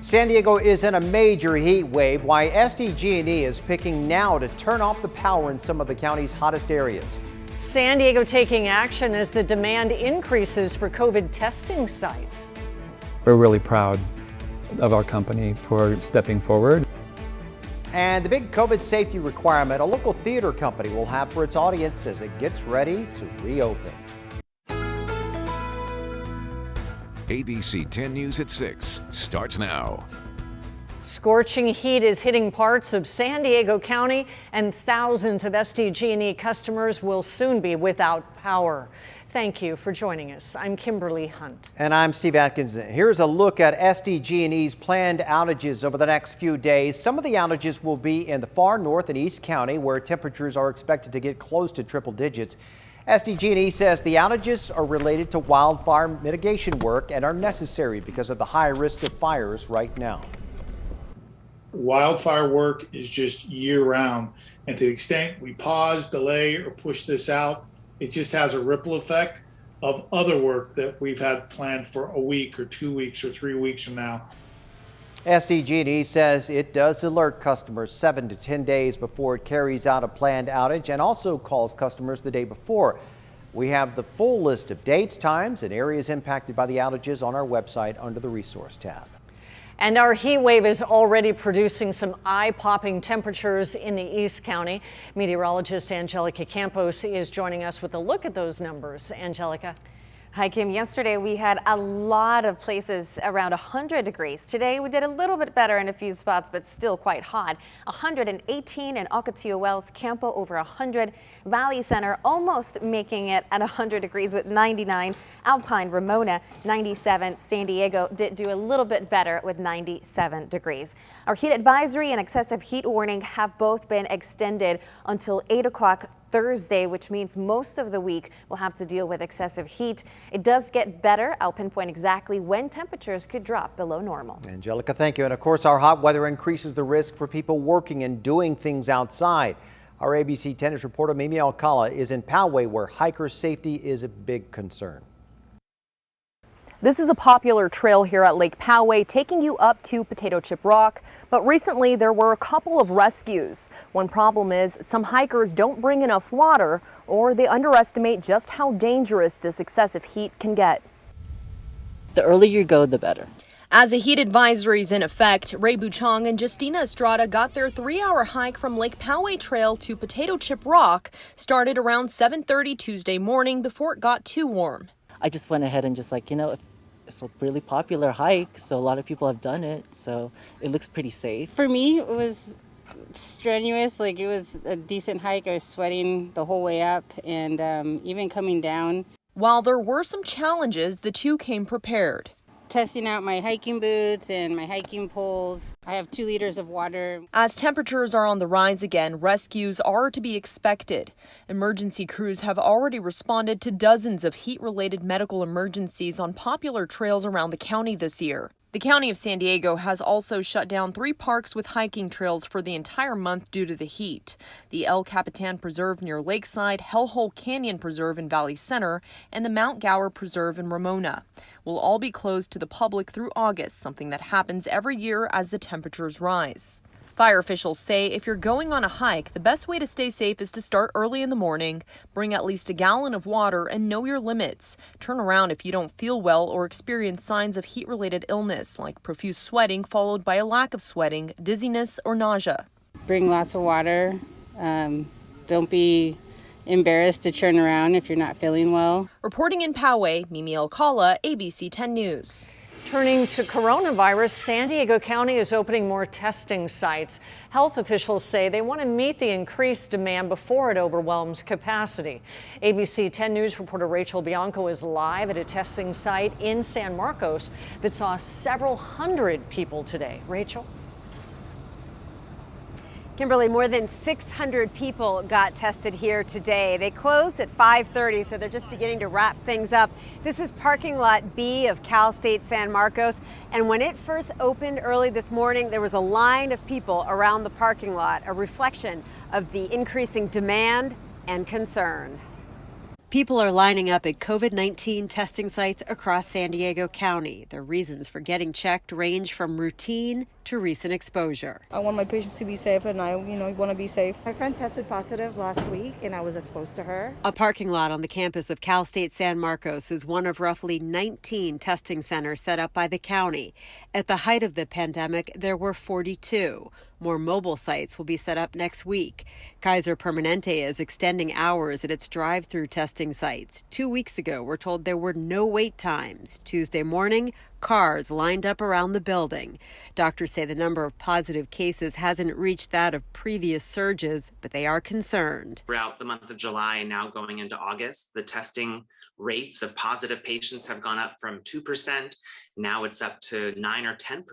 San Diego is in a major heat wave, why SDG&E is picking now to turn off the power in some of the county's hottest areas. San Diego taking action as the demand increases for COVID testing sites. We're really proud of our company for stepping forward. And the big COVID safety requirement a local theater company will have for its audience as it gets ready to reopen. ABC 10 News at 6 starts now. Scorching heat is hitting parts of San Diego County, and thousands of SDG&E customers will soon be without power. Thank you for joining us. I'm Kimberly Hunt. And I'm Steve Atkins. Here's a look at SDG&E's planned outages over the next few days. Some of the outages will be in the far north and east county, where temperatures are expected to get close to triple digits. SDG&E says the outages are related to wildfire mitigation work and are necessary because of the high risk of fires right now. Wildfire work is just year round, and to the extent we pause, delay, or push this out, it just has a ripple effect of other work that we've had planned for a week or 2 weeks or 3 weeks from now. SDG&E says it does alert customers 7 to 10 days before it carries out a planned outage and also calls customers the day before. We have the full list of dates, times, and areas impacted by the outages on our website under the Resource tab. And our heat wave is already producing some eye-popping temperatures in the East County. Meteorologist Angelica Campos is joining us with a look at those numbers. Angelica. Hi, Kim. Yesterday we had a lot of places around 100 degrees. Today we did a little bit better in a few spots, but still quite hot. 118 in Ocotillo Wells, Campo over 100, Valley Center almost making it at 100 degrees with 99, Alpine, Ramona 97, San Diego did do a little bit better with 97 degrees. Our heat advisory and excessive heat warning have both been extended until 8 o'clock Thursday, which means most of the week we'll have to deal with excessive heat. It does get better. I'll pinpoint exactly when temperatures could drop below normal. Angelica, thank you. And of course, our hot weather increases the risk for people working and doing things outside. Our ABC 10 News reporter Mimi Alcala is in Poway, where hiker safety is a big concern. This is a popular trail here at Lake Poway, taking you up to Potato Chip Rock. But recently there were a couple of rescues. One problem is some hikers don't bring enough water, or they underestimate just how dangerous this excessive heat can get. The earlier you go, the better. As a heat advisory is in effect, Ray Buchong and Justina Estrada got their 3-hour hike from Lake Poway Trail to Potato Chip Rock started around 7:30 Tuesday morning before it got too warm. I just went ahead and just it's a really popular hike, so a lot of people have done it, so it looks pretty safe. For me, it was strenuous. It was a decent hike. I was sweating the whole way up and even coming down. While there were some challenges, the two came prepared. Testing out my hiking boots and my hiking poles. I have 2 liters of water. As temperatures are on the rise again, rescues are to be expected. Emergency crews have already responded to dozens of heat-related medical emergencies on popular trails around the county this year. The County of San Diego has also shut down 3 parks with hiking trails for the entire month due to the heat. The El Capitan Preserve near Lakeside, Hellhole Canyon Preserve in Valley Center, and the Mount Gower Preserve in Ramona will all be closed to the public through August, something that happens every year as the temperatures rise. Fire officials say if you're going on a hike, the best way to stay safe is to start early in the morning, bring at least a gallon of water, and know your limits. Turn around if you don't feel well or experience signs of heat-related illness, like profuse sweating followed by a lack of sweating, dizziness, or nausea. Bring lots of water. Don't be embarrassed to turn around if you're not feeling well. Reporting in Poway, Mimi Alcala, ABC 10 News. Turning to coronavirus, San Diego County is opening more testing sites. Health officials say they want to meet the increased demand before it overwhelms capacity. ABC 10 News reporter Rachel Bianco is live at a testing site in San Marcos that saw several hundred people today. Rachel? Kimberly, more than 600 people got tested here today. They closed at 5:30, so they're just beginning to wrap things up. This is parking lot B of Cal State San Marcos, and when it first opened early this morning, there was a line of people around the parking lot, a reflection of the increasing demand and concern. People are lining up at COVID-19 testing sites across San Diego County. Their reasons for getting checked range from routine to recent exposure. I want my patients to be safe, and I want to be safe. My friend tested positive last week, and I was exposed to her. A parking lot on the campus of Cal State San Marcos is one of roughly 19 testing centers set up by the county. At the height of the pandemic, there were 42. More mobile sites will be set up next week. Kaiser Permanente is extending hours at its drive-through testing sites. 2 weeks ago, we're told there were no wait times. Tuesday morning, cars lined up around the building. Doctors say the number of positive cases hasn't reached that of previous surges, but they are concerned. Throughout the month of July and now going into August, the testing rates of positive patients have gone up from 2%. Now it's up to 9 or 10%.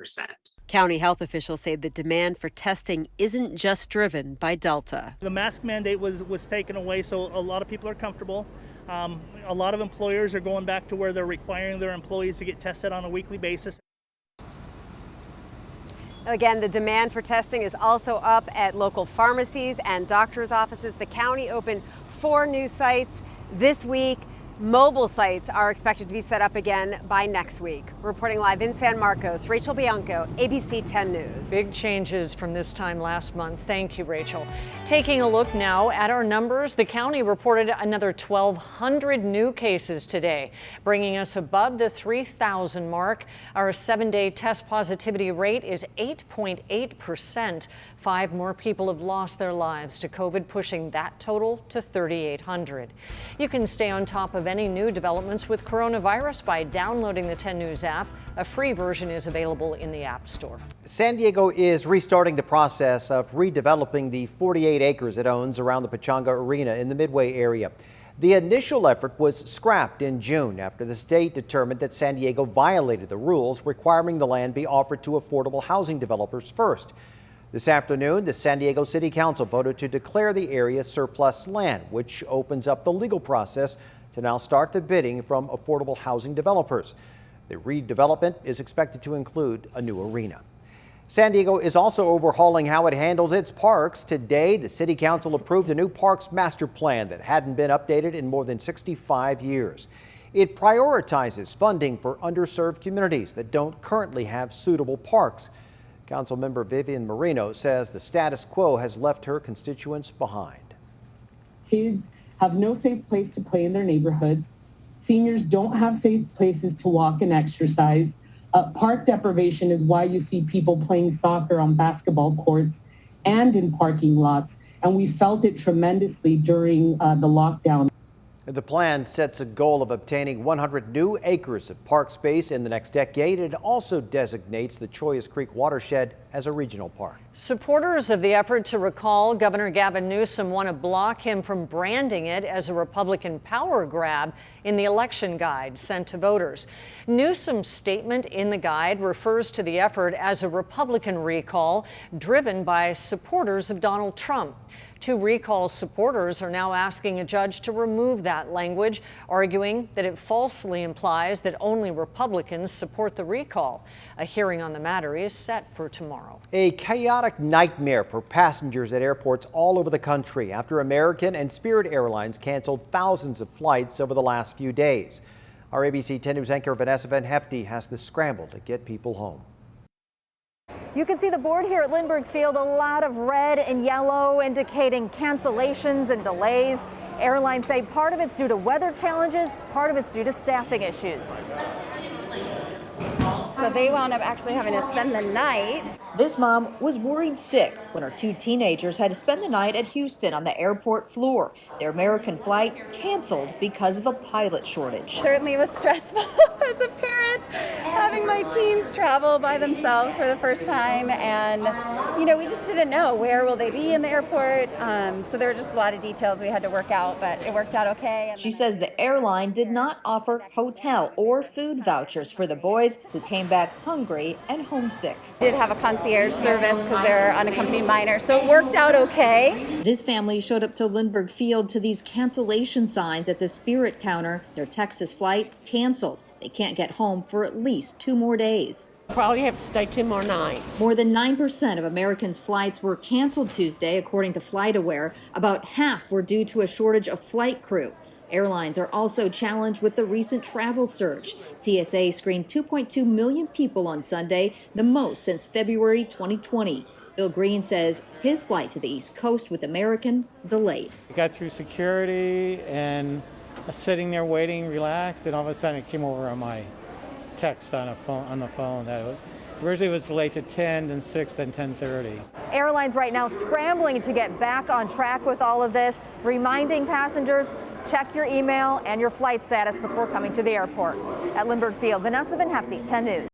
County health officials say the demand for testing isn't just driven by Delta. The mask mandate was taken away, so a lot of people are comfortable. A lot of employers are going back to where they're requiring their employees to get tested on a weekly basis. Again, the demand for testing is also up at local pharmacies and doctors' offices. The county opened 4 new sites this week. Mobile sites are expected to be set up again by next week. Reporting live in San Marcos, Rachel Bianco, ABC 10 News. Big changes from this time last month. Thank you, Rachel. Taking a look now at our numbers, the county reported another 1,200 new cases today, bringing us above the 3,000 mark. Our 7-day test positivity rate is 8.8%. 5 more people have lost their lives to COVID, pushing that total to 3,800. You can stay on top of any new developments with coronavirus by downloading the 10 News app. A free version is available in the App Store. San Diego is restarting the process of redeveloping the 48 acres it owns around the Pechanga Arena in the Midway area. The initial effort was scrapped in June after the state determined that San Diego violated the rules requiring the land be offered to affordable housing developers first. This afternoon, the San Diego City Council voted to declare the area surplus land, which opens up the legal process to now start the bidding from affordable housing developers. The redevelopment is expected to include a new arena. San Diego is also overhauling how it handles its parks. Today, the City Council approved a new parks master plan that hadn't been updated in more than 65 years. It prioritizes funding for underserved communities that don't currently have suitable parks. Councilmember Vivian Marino says the status quo has left her constituents behind. Kids have no safe place to play in their neighborhoods. Seniors don't have safe places to walk and exercise. Park deprivation is why you see people playing soccer on basketball courts and in parking lots. And we felt it tremendously during the lockdown. The plan sets a goal of obtaining 100 new acres of park space in the next decade. It also designates the Chollas Creek watershed as a regional park. Supporters of the effort to recall Governor Gavin Newsom want to block him from branding it as a Republican power grab in the election guide sent to voters. Newsom's statement in the guide refers to the effort as a Republican recall driven by supporters of Donald Trump. 2 recall supporters are now asking a judge to remove that language, arguing that it falsely implies that only Republicans support the recall. A hearing on the matter is set for tomorrow. A chaotic nightmare for passengers at airports all over the country after American and Spirit Airlines canceled thousands of flights over the last few days. Our ABC 10 News anchor Vanessa Van Hefty has the scramble to get people home. You can see the board here at Lindbergh Field, a lot of red and yellow indicating cancellations and delays. Airlines say part of it's due to weather challenges, part of it's due to staffing issues. So they wound up actually having to spend the night. This mom was worried sick when her 2 teenagers had to spend the night at Houston on the airport floor. Their American flight canceled because of a pilot shortage. Certainly was stressful as a parent, having my teens travel by themselves for the first time. And, we just didn't know where will they be in the airport. So there were just a lot of details we had to work out, but it worked out okay. She says the airline did not offer hotel or food vouchers for the boys who came back hungry and homesick. Did have a concierge service because they're unaccompanied minors, so it worked out okay. This family showed up to Lindbergh Field to these cancellation signs at the Spirit counter. Their Texas flight canceled. They can't get home for at least 2 more days. Probably have to stay 2 more nights. More than 9% of Americans' flights were canceled Tuesday, according to FlightAware. About half were due to a shortage of flight crew. Airlines are also challenged with the recent travel surge. TSA screened 2.2 million people on Sunday, the most since February 2020. Bill Green says his flight to the East Coast with American delayed. I got through security and I was sitting there waiting, relaxed, and all of a sudden it came over on my text on the phone that originally was delayed to 10, then 6, then 10:30. Airlines right now scrambling to get back on track with all of this, reminding passengers, check your email and your flight status before coming to the airport. At Lindbergh Field, Vanessa Van Hefty, 10 News.